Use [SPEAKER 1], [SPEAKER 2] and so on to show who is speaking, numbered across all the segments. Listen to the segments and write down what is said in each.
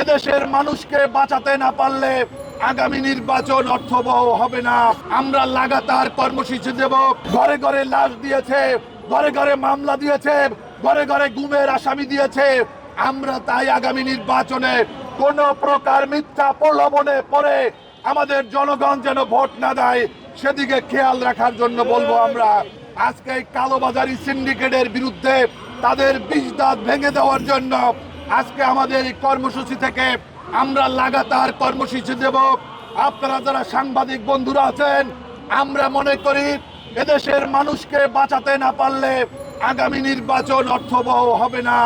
[SPEAKER 1] এদেশের মানুষকে বাঁচাতে না পারলে আগামী নির্বাচন অর্থবহ হবে না। আমরা লাগাতার কর্মসূচি দেব। ঘরে ঘরে লাশ দিয়েছে, ঘরে ঘরে মামলা দিয়েছে, ঘরে ঘরে গুমের আসামি দিয়েছে। আমরা তাই আগামী নির্বাচনে কোন প্রকার মিথ্যা প্রলোভনে পড়ে আমাদের জনগণ যেন ভোট না দেয় সেদিকে খেয়াল রাখার জন্য বলবো। আমরা আজকে এই কালোবাজারি সিন্ডিকেটের বিরুদ্ধে তাদের বিষ দাঁত ভেঙে দেওয়ার জন্য আজকে আমাদের এই কর্মসূচি থেকে আমরা লাগাতার কর্মসূচি দেব। আপনারা যারা সাংবাদিক বন্ধুরা আছেন, আমরা মনে করি এদেশের মানুষকে বাঁচাতে না পারলে আগামী নির্বাচন অর্থবহ হবে না।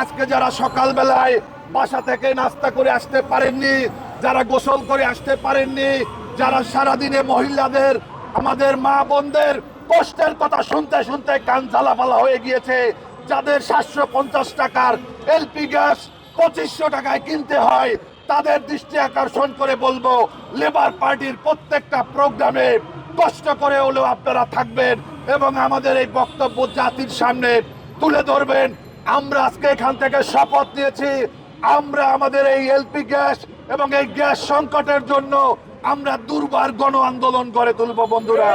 [SPEAKER 1] আজকে যারা সকালবেলায় বাসা থেকে নাস্তা করে আসতে পারেননি, যারা গোসল করে আসতে পারেননি, যারা সারাদিনে মহিলাদের আমাদের মা বোনদের কষ্টের কথা শুনতে শুনতে কান ঝালাপালা হয়ে গিয়েছে, যাদের 750 টাকার এলপি গ্যাস 2500 টাকায় কিনতে হয়, তাদের দৃষ্টি আকর্ষণ করে বলবো লেবার পার্টির প্রত্যেকটা প্রোগ্রামে কষ্ট করে হলেও আপনারা থাকবেন এবং আমাদের এই বক্তব্য জাতির সামনে তুলে ধরবেন। আমরা আজকে এখান থেকে শপথ নিয়েছি, আমরা আমাদের এই এলপি গ্যাস এবং এই গ্যাস সংকটের জন্য আমরা দুর্বার গণ আন্দোলন গড়ে তুলব। বন্ধুরা,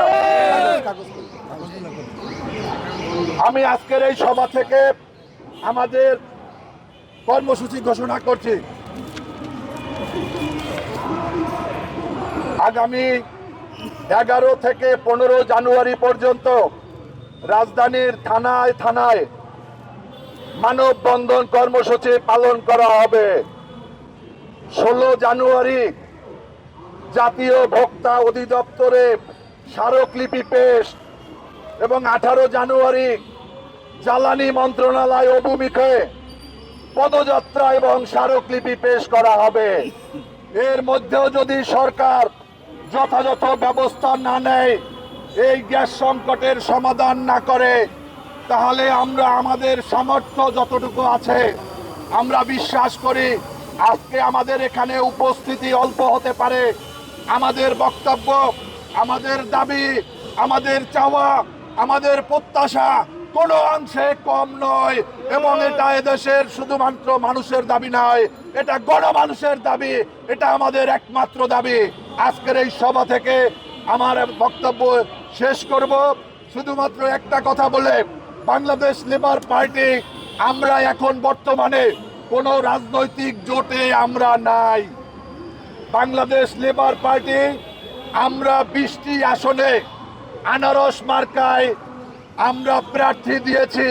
[SPEAKER 1] আমি আজকের এই সভা থেকে আমাদের কর্মসূচি ঘোষণা করছি। আগামী 11 থেকে 15 জানুয়ারি পর্যন্ত রাজধানীর থানায় থানায় মানববন্ধন কর্মসূচি পালন করা হবে। 16 জানুয়ারি জাতীয় ভোক্তা অধিদপ্তরে স্মারকলিপি পেশ এবং 18 জানুয়ারি জ্বালানি মন্ত্রণালয় অভিমুখে পদযাত্রা এবং স্মারকলিপি পেশ করা হবে। এর মধ্যেও যদি সরকার যথাযথ ব্যবস্থা না নেয়, এই গ্যাস সংকটের সমাধান না করে, তাহলে আমরা আমাদের সামর্থ্য যতটুকু আছে আমরা বিশ্বাস করি আজকে আমাদের এখানে উপস্থিতি অল্প হতে পারে, আমাদের বক্তব্য, আমাদের দাবি, আমাদের চাওয়া, আমাদের প্রত্যাশা কোনো অংশে কম নয় এবং এটা এদেশের শুধুমাত্র মানুষের দাবি নয়, এটা গণমানুষের দাবি, এটা আমাদের একমাত্র দাবি। আজকের এই সভা থেকে আমার বক্তব্য শেষ করব শুধুমাত্র একটা কথা বলে, বাংলাদেশ লেবার পার্টি আমরা এখন বর্তমানে কোনো রাজনৈতিক জোটে আমরা নাই। বাংলাদেশ লেবার পার্টি আমরা 20টি আসনে আনারস মার্কায় আমরা প্রার্থী দিয়েছি।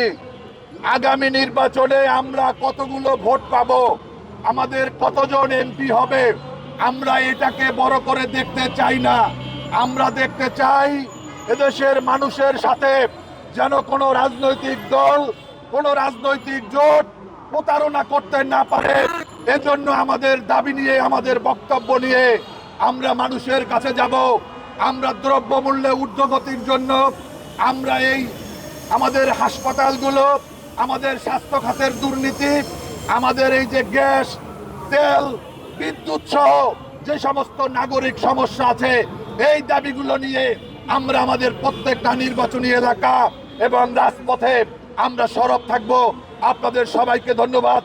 [SPEAKER 1] আগামী নির্বাচনে আমরা কতগুলো ভোট পাবো, আমাদের কতজন এমপি হবে, আমরা এটাকে বড় করে দেখতে চাই না। আমরা দেখতে চাই এদেশের মানুষের সাথে যেন কোনো রাজনৈতিক দল, কোনো রাজনৈতিক জোট প্রতারণা করতে না পারে। এজন্য আমাদের দাবি নিয়ে, আমাদের বক্তব্য নিয়ে আমরা মানুষের কাছে যাব। আমরা দ্রব্যমূল্যে ঊর্ধ্বগতির জন্য আমরা এই আমাদের হাসপাতালগুলো, আমাদের স্বাস্থ্য খাতের দুর্নীতি, আমাদের এই যে গ্যাস, তেল, বিদ্যুৎ সহ যে সমস্ত নাগরিক সমস্যা আছে, এই দাবিগুলো নিয়ে আমরা আমাদের প্রত্যেকটা নির্বাচনী এলাকা এবং রাজপথে আমরা সরব থাকব। আপনাদের সবাইকে ধন্যবাদ।